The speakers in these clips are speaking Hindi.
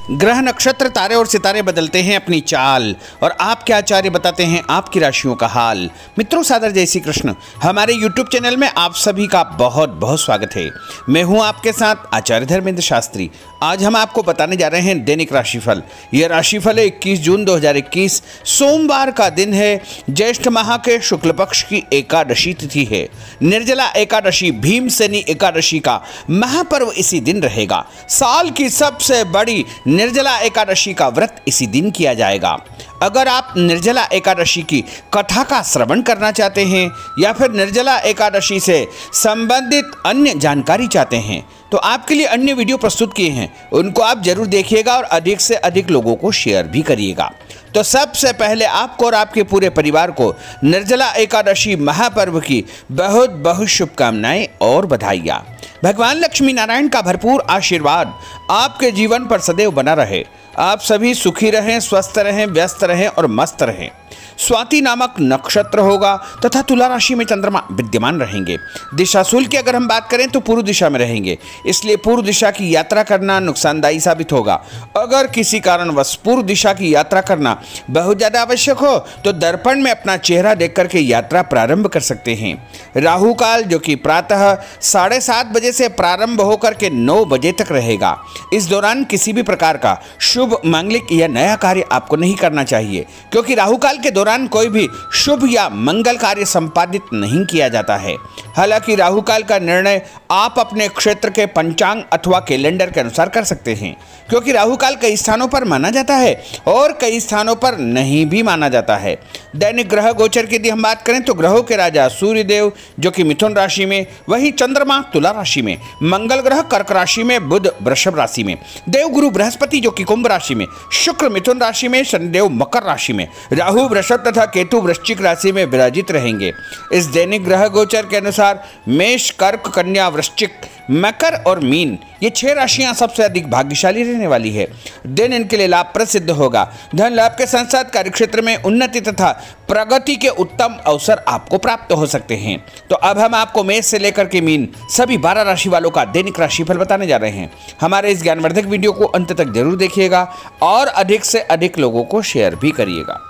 ग्रह नक्षत्र तारे और सितारे बदलते हैं अपनी चाल और आपके आचार्य बताते हैं आपकी राशियों का हाल। मित्रों, सादर जय श्री कृष्ण। हमारे YouTube चैनल में आप सभी का बहुत बहुत स्वागत है। मैं हूं आपके साथ आचार्य धर्मेंद्र शास्त्री। आज हम आपको बताने जा रहे हैं दैनिक राशिफल। यह राशिफल है 21 जून 2021 सोमवार का दिन है। ज्येष्ठ माह के शुक्ल पक्ष की एकादशी तिथि है। निर्जला एकादशी, भीमसेनी एकादशी का महापर्व इसी दिन रहेगा। साल की सबसे बड़ी निर्जला एकादशी का व्रत इसी दिन किया जाएगा। अगर आप निर्जला एकादशी की कथा का श्रवण करना चाहते हैं या फिर निर्जला एकादशी से संबंधित अन्य जानकारी चाहते हैं तो आपके लिए अन्य वीडियो प्रस्तुत किए हैं, उनको आप जरूर देखिएगा और अधिक से अधिक लोगों को शेयर भी करिएगा। तो सबसे पहले आपको और आपके पूरे परिवार को निर्जला एकादशी महापर्व की बहुत बहुत शुभकामनाएं और बधाइयाँ। भगवान लक्ष्मी नारायण का भरपूर आशीर्वाद आपके जीवन पर सदैव बना रहे। आप सभी सुखी रहें, स्वस्थ रहें, व्यस्त रहें और मस्त रहें। स्वाति नामक नक्षत्र होगा तथा तुला राशि में चंद्रमा विद्यमान रहेंगे। दिशाशूल की अगर हम बात करें तो पूर्व दिशा में रहेंगे, इसलिए पूर्व दिशा की यात्रा करना नुकसानदायी साबित होगा। अगर किसी कारणवश पूर्व दिशा की यात्रा करना बहुत ज़्यादा आवश्यक हो तो दर्पण में अपना चेहरा देख करके यात्रा प्रारंभ कर सकते हैं। राहु काल जो कि प्रातः 7:30 बजे से प्रारंभ होकर के 9 बजे तक रहेगा। इस दौरान किसी भी प्रकार का शुभ, मांगलिक या नया कार्य आपको नहीं करना चाहिए, क्योंकि राहु काल के दौरान कोई भी शुभ या मंगल कार्य संपादित नहीं किया जाता है। हालांकि राहु काल का निर्णय आप अपने क्षेत्र के पंचांग अथवा कैलेंडर के अनुसार कर सकते हैं, क्योंकि राहु काल कई स्थानों पर माना जाता है और कई स्थानों पर नहीं भी माना जाता है। दैनिक ग्रह गोचर की यदि हम बात करें तो ग्रहों के राजा सूर्य देव जो कि मिथुन राशि में, वहीं चंद्रमा तुला राशि में, मंगल ग्रह कर्क राशि में, बुध वृषभ राशि में, देवगुरु बृहस्पति जो कि कुंभ राशि में, शुक्र मिथुन राशि में, शनिदेव मकर राशि में, राहु वृषभ तथा केतु वृश्चिक राशि में विराजित रहेंगे। इस दैनिक ग्रह गोचर के अनुसार मेष, कर्क, कन्या, वृश्चिक, मकर और मीन ये 6 राशियां सबसे अधिक भाग्यशाली रहने वाली है। दिन इनके लिए लाभप्रद सिद्ध होगा। धन लाभ के साथ साथ कार्यक्षेत्र में उन्नति तथा प्रगति के उत्तम अवसर आपको प्राप्त हो सकते हैं। तो अब हम आपको मेष से लेकर के मीन सभी 12 राशि वालों का दैनिक राशिफल बताने जा रहे हैं। हमारे इस ज्ञानवर्धक वीडियो को अंत तक जरूर देखिएगा और अधिक से अधिक लोगों को शेयर भी करिएगा।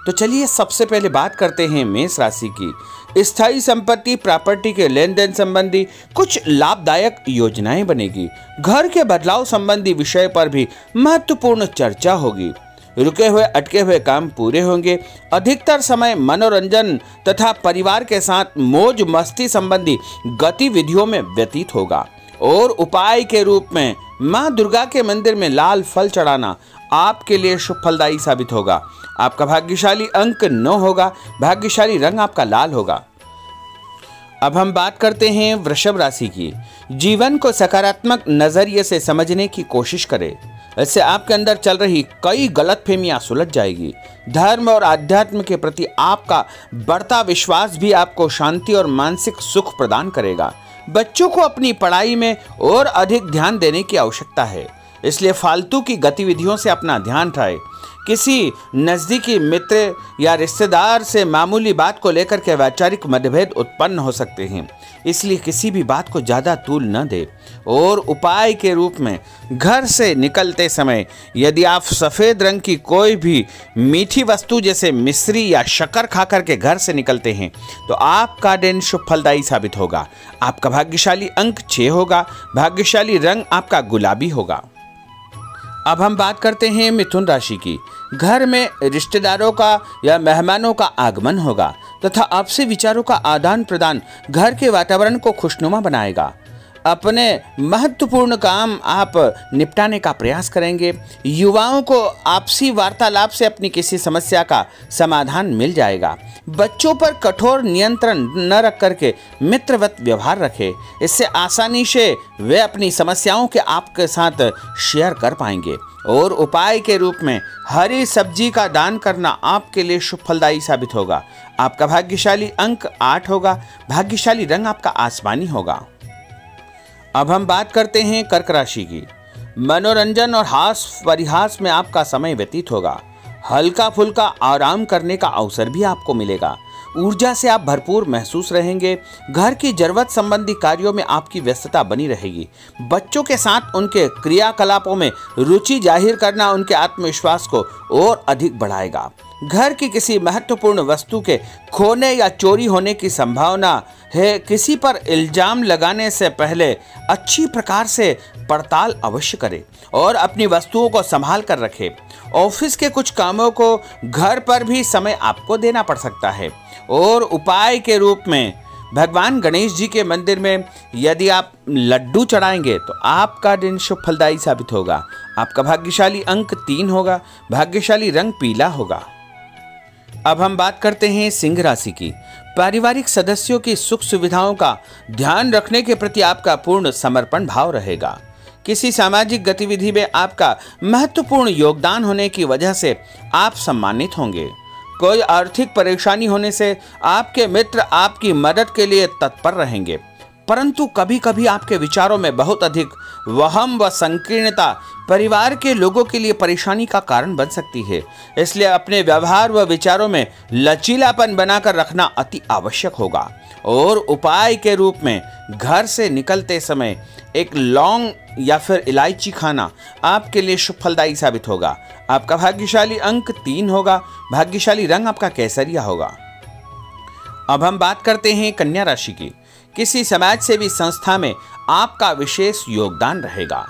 तो चलिए सबसे पहले बात करते हैं मेष राशि की। स्थायी संपत्ति, प्रॉपर्टी के लेन देन संबंधी कुछ लाभदायक योजनाएं बनेगी। घर के बदलाव संबंधी विषय पर भी महत्वपूर्ण चर्चा होगी। रुके हुए अटके हुए काम पूरे होंगे। अधिकतर समय मनोरंजन तथा परिवार के साथ मौज मस्ती संबंधी गतिविधियों में व्यतीत होगा। और उपाय के रूप में मां दुर्गा के मंदिर में लाल फल चढ़ाना आपके लिए शुभ फलदायी साबित होगा। आपका भाग्यशाली अंक 9 होगा। भाग्यशाली रंग आपका लाल होगा। अब हम बात करते हैं वृषभ राशि की। जीवन को सकारात्मक नजरिए से समझने की कोशिश करें, इससे आपके अंदर चल रही कई गलतफहमियां सुलझ जाएगी। धर्म और आध्यात्म के प्रति आपका बढ़ता विश्वास भी आपको शांति और मानसिक सुख प्रदान करेगा। बच्चों को अपनी पढ़ाई में और अधिक ध्यान देने की आवश्यकता है, इसलिए फालतू की गतिविधियों से अपना ध्यान हटाएं। किसी नज़दीकी मित्र या रिश्तेदार से मामूली बात को लेकर के वैचारिक मतभेद उत्पन्न हो सकते हैं, इसलिए किसी भी बात को ज़्यादा तूल न दें। और उपाय के रूप में घर से निकलते समय यदि आप सफ़ेद रंग की कोई भी मीठी वस्तु जैसे मिश्री या शक्कर खा करके घर से निकलते हैं तो आपका दिन शुभ फलदायी साबित होगा। आपका भाग्यशाली अंक 6 होगा। भाग्यशाली रंग आपका गुलाबी होगा। अब हम बात करते हैं मिथुन राशि की। घर में रिश्तेदारों का या मेहमानों का आगमन होगा तथा आपसी विचारों का आदान प्रदान घर के वातावरण को खुशनुमा बनाएगा। अपने महत्वपूर्ण काम आप निपटाने का प्रयास करेंगे। युवाओं को आपसी वार्तालाप से अपनी किसी समस्या का समाधान मिल जाएगा। बच्चों पर कठोर नियंत्रण न रख करके मित्रवत व्यवहार रखें, इससे आसानी से वे अपनी समस्याओं के आपके साथ शेयर कर पाएंगे। और उपाय के रूप में हरी सब्जी का दान करना आपके लिए शुभ फलदायी साबित होगा। आपका भाग्यशाली अंक 8 होगा। भाग्यशाली रंग आपका आसमानी होगा। अब हम बात करते हैं कर्क राशि की। मनोरंजन और हास परिहास में आपका समय व्यतीत होगा। हल्का फुल्का आराम करने का अवसर भी आपको मिलेगा। ऊर्जा से आप भरपूर महसूस रहेंगे। घर की जरूरत संबंधी कार्यों में आपकी व्यस्तता बनी रहेगी। बच्चों के साथ उनके क्रियाकलापों में रुचि जाहिर करना उनके आत्मविश्वास को और अधिक बढ़ाएगा। घर की किसी महत्वपूर्ण वस्तु के खोने या चोरी होने की संभावना है। किसी पर इल्जाम लगाने से पहले अच्छी प्रकार से पड़ताल अवश्य करें और अपनी वस्तुओं को संभाल कर रखें। ऑफिस के कुछ कामों को घर पर भी समय आपको देना पड़ सकता है। और उपाय के रूप में भगवान गणेश जी के मंदिर में यदि आप लड्डू चढ़ाएंगे तो आपका दिन शुभ फलदायी साबित होगा। आपका भाग्यशाली अंक 3 होगा। भाग्यशाली रंग पीला होगा। अब हम बात करते हैं सिंह राशि की। पारिवारिक सदस्यों की सुख सुविधाओं का ध्यान रखने के प्रति आपका पूर्ण समर्पण भाव रहेगा। किसी सामाजिक गतिविधि में आपका महत्वपूर्ण योगदान होने की वजह से आप सम्मानित होंगे। कोई आर्थिक परेशानी होने से आपके मित्र आपकी मदद के लिए तत्पर रहेंगे, परंतु कभी कभी आपके विचारों में बहुत अधिक वहम व संकीर्णता परिवार के लोगों के लिए परेशानी का कारण बन सकती है। इसलिए अपने व्यवहार व विचारों में लचीलापन बनाकर रखना अति आवश्यक होगा। और उपाय के रूप में घर से निकलते समय एक लौंग या फिर इलायची खाना आपके लिए शुभ फलदायी साबित होगा। आपका भाग्यशाली अंक 3 होगा। भाग्यशाली रंग आपका केसरिया होगा। अब हम बात करते हैं कन्या राशि की। किसी समाज सेवी संस्था में आपका विशेष योगदान रहेगा,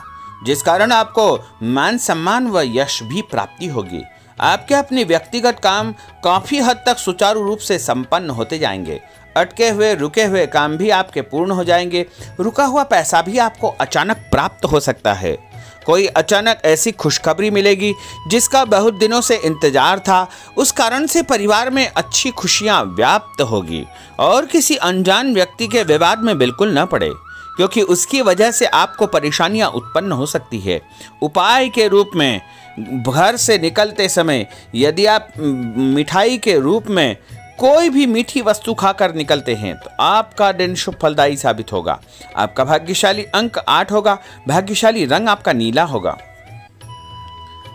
जिस कारण आपको मान सम्मान व यश भी प्राप्ति होगी। आपके अपने व्यक्तिगत काम काफी हद तक सुचारू रूप से संपन्न होते जाएंगे। अटके हुए रुके हुए काम भी आपके पूर्ण हो जाएंगे। रुका हुआ पैसा भी आपको अचानक प्राप्त हो सकता है। कोई अचानक ऐसी खुशखबरी मिलेगी जिसका बहुत दिनों से इंतजार था। उस कारण से परिवार में अच्छी खुशियां व्याप्त होगी। और किसी अनजान व्यक्ति के विवाद में बिल्कुल न पड़े, क्योंकि उसकी वजह से आपको परेशानियां उत्पन्न हो सकती है। उपाय के रूप में घर से निकलते समय यदि आप मिठाई के रूप में कोई भी मीठी वस्तु खाकर निकलते हैं तो आपका दिन शुभ फलदायी साबित होगा। आपका भाग्यशाली अंक 8 होगा। भाग्यशाली रंग आपका नीला होगा।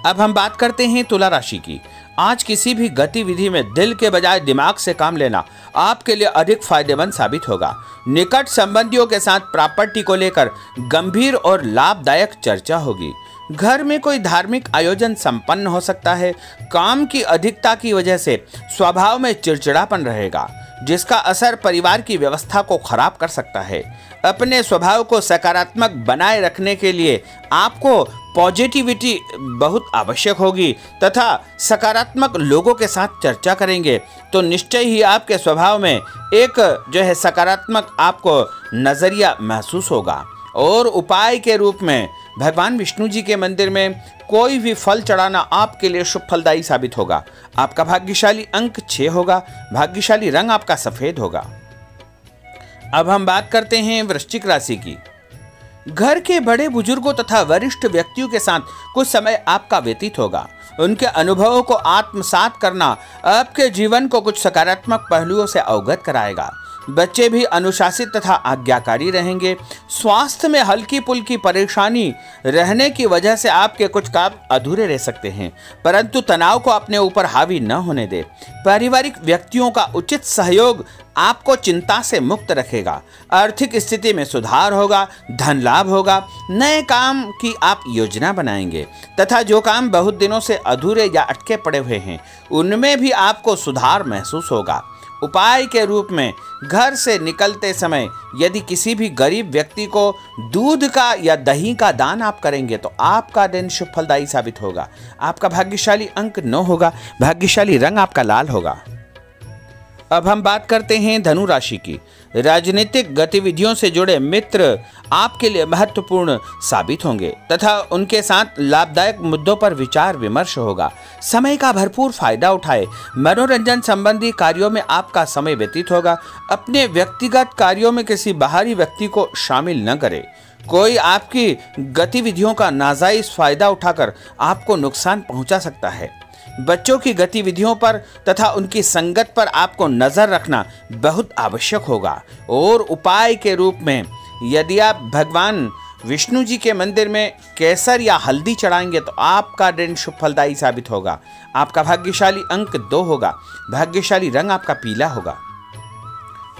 अब हम बात करते हैं तुला राशि की। आज किसी भी गतिविधि में दिल के बजाय दिमाग से काम लेना आपके लिए अधिक फायदेमंद साबित होगा। निकट संबंधियों के साथ प्रॉपर्टी को लेकर गंभीर और लाभदायक चर्चा होगी। घर में कोई धार्मिक आयोजन संपन्न हो सकता है। काम की अधिकता की वजह से स्वभाव में चिड़चिड़ापन रहेगा, जिसका असर परिवार की व्यवस्था को खराब कर सकता है। अपने स्वभाव को सकारात्मक बनाए रखने के लिए आपको पॉजिटिविटी बहुत आवश्यक होगी तथा सकारात्मक लोगों के साथ चर्चा करेंगे तो निश्चय ही आपके स्वभाव में एक सकारात्मक आपको नजरिया महसूस होगा। और उपाय के रूप में भगवान विष्णु जी के मंदिर में कोई भी फल चढ़ाना आपके लिए शुभ फलदायी साबित होगा। आपका भाग्यशाली अंक 6 होगा। भाग्यशाली रंग आपका सफेद होगा। अब हम बात करते हैं वृश्चिक राशि की। घर के बड़े बुजुर्गों तथा वरिष्ठ व्यक्तियों के साथ कुछ समय आपका व्यतीत होगा। उनके अनुभवों को आत्मसात करना आपके जीवन को कुछ सकारात्मक पहलुओं से अवगत कराएगा। बच्चे भी अनुशासित तथा आज्ञाकारी रहेंगे। स्वास्थ्य में हल्की पुल्की परेशानी रहने की वजह से आपके कुछ काम अधूरे रह सकते हैं, परंतु तनाव को अपने ऊपर हावी न होने दे। पारिवारिक व्यक्तियों का उचित सहयोग आपको चिंता से मुक्त रखेगा। आर्थिक स्थिति में सुधार होगा। धन लाभ होगा। नए काम की आप योजना बनाएंगे तथा जो काम बहुत दिनों से अधूरे या अटके पड़े हुए हैं उनमें भी आपको सुधार महसूस होगा। उपाय के रूप में घर से निकलते समय यदि किसी भी गरीब व्यक्ति को दूध का या दही का दान आप करेंगे तो आपका दिन शुभ फलदायी साबित होगा। आपका भाग्यशाली अंक 9 होगा। भाग्यशाली रंग आपका लाल होगा। अब हम बात करते हैं धनु राशि की। राजनीतिक गतिविधियों से जुड़े मित्र आपके लिए महत्वपूर्ण साबित होंगे तथा उनके साथ लाभदायक मुद्दों पर विचार विमर्श होगा। समय का भरपूर फायदा उठाए। मनोरंजन संबंधी कार्यों में आपका समय व्यतीत होगा। अपने व्यक्तिगत कार्यों में किसी बाहरी व्यक्ति को शामिल न करें। कोई आपकी गतिविधियों का नाजायज फायदा उठाकर आपको नुकसान पहुंचा सकता है। बच्चों की गतिविधियों पर तथा उनकी संगत पर आपको नजर रखना बहुत आवश्यक होगा। और उपाय के रूप में यदि आप भगवान विष्णु जी के मंदिर में केसर या हल्दी चढ़ाएंगे तो आपका दिन शुभ फलदायी साबित होगा। आपका भाग्यशाली अंक 2 होगा। भाग्यशाली रंग आपका पीला होगा।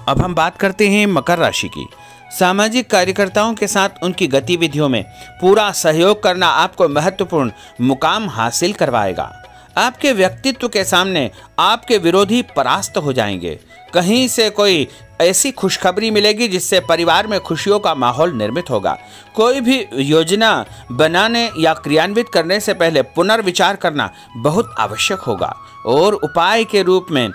अब हम बात करते हैं मकर राशि की। सामाजिक कार्यकर्ताओं के साथ उनकी गतिविधियों में पूरा सहयोग करना आपको महत्वपूर्ण मुकाम हासिल करवाएगा। आपके व्यक्तित्व के सामने आपके विरोधी परास्त हो जाएंगे। कहीं से कोई ऐसी खुशखबरी मिलेगी जिससे परिवार में खुशियों का माहौल निर्मित होगा। कोई भी योजना बनाने या क्रियान्वित करने से पहले पुनर्विचार करना बहुत आवश्यक होगा। और उपाय के रूप में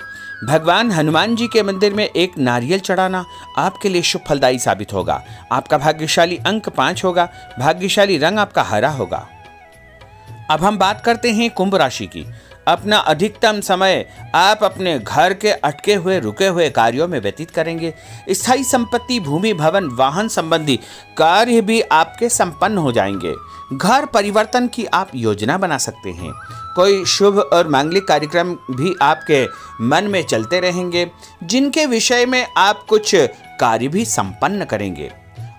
भगवान हनुमान जी के मंदिर में एक नारियल चढ़ाना आपके लिए शुभ फलदायी साबित होगा। आपका भाग्यशाली अंक 5 होगा। भाग्यशाली रंग आपका हरा होगा। अब हम बात करते हैं कुंभ राशि की। अपना अधिकतम समय आप अपने घर के अटके हुए रुके हुए कार्यों में व्यतीत करेंगे। स्थायी संपत्ति, भूमि, भवन, वाहन संबंधी कार्य भी आपके संपन्न हो जाएंगे। घर परिवर्तन की आप योजना बना सकते हैं। कोई शुभ और मांगलिक कार्यक्रम भी आपके मन में चलते रहेंगे, जिनके विषय में आप कुछ कार्य भी संपन्न करेंगे।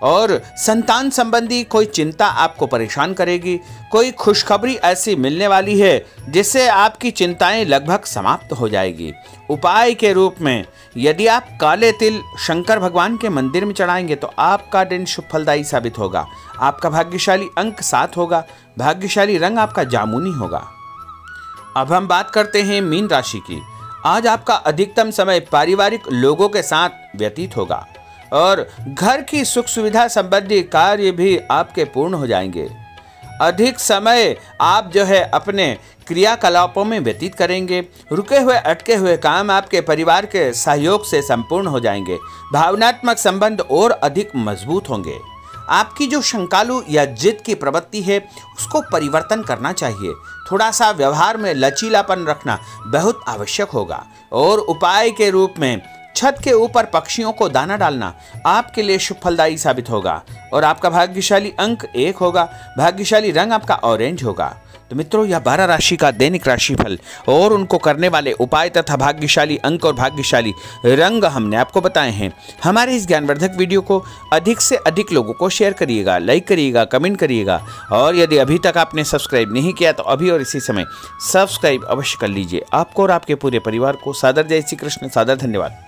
और संतान संबंधी कोई चिंता आपको परेशान करेगी। कोई खुशखबरी ऐसी मिलने वाली है जिससे आपकी चिंताएं लगभग समाप्त हो जाएगी। उपाय के रूप में यदि आप काले तिल शंकर भगवान के मंदिर में चढ़ाएंगे तो आपका दिन शुभ फलदायी साबित होगा। आपका भाग्यशाली अंक 7 होगा। भाग्यशाली रंग आपका जामुनी होगा। अब हम बात करते हैं मीन राशि की। आज आपका अधिकतम समय पारिवारिक लोगों के साथ व्यतीत होगा और घर की सुख सुविधा संबंधी कार्य भी आपके पूर्ण हो जाएंगे। अधिक समय आप अपने क्रियाकलापों में व्यतीत करेंगे। रुके हुए अटके हुए काम आपके परिवार के सहयोग से संपूर्ण हो जाएंगे। भावनात्मक संबंध और अधिक मजबूत होंगे। आपकी जो शंकालु या जिद की प्रवृत्ति है उसको परिवर्तन करना चाहिए। थोड़ा सा व्यवहार में लचीलापन रखना बहुत आवश्यक होगा। और उपाय के रूप में छत के ऊपर पक्षियों को दाना डालना आपके लिए शुभ फलदायी साबित होगा। और आपका भाग्यशाली अंक 1 होगा। भाग्यशाली रंग आपका ऑरेंज होगा। तो मित्रों, यह 12 राशि का दैनिक राशिफल और उनको करने वाले उपाय तथा भाग्यशाली अंक और भाग्यशाली रंग हमने आपको बताए हैं। हमारे इस ज्ञानवर्धक वीडियो को अधिक से अधिक लोगों को शेयर करिएगा, लाइक करिएगा, कमेंट करिएगा। और यदि अभी तक आपने सब्सक्राइब नहीं किया तो अभी और इसी समय सब्सक्राइब अवश्य कर लीजिए। आपको और आपके पूरे परिवार को सादर जय श्री कृष्ण, सादर धन्यवाद।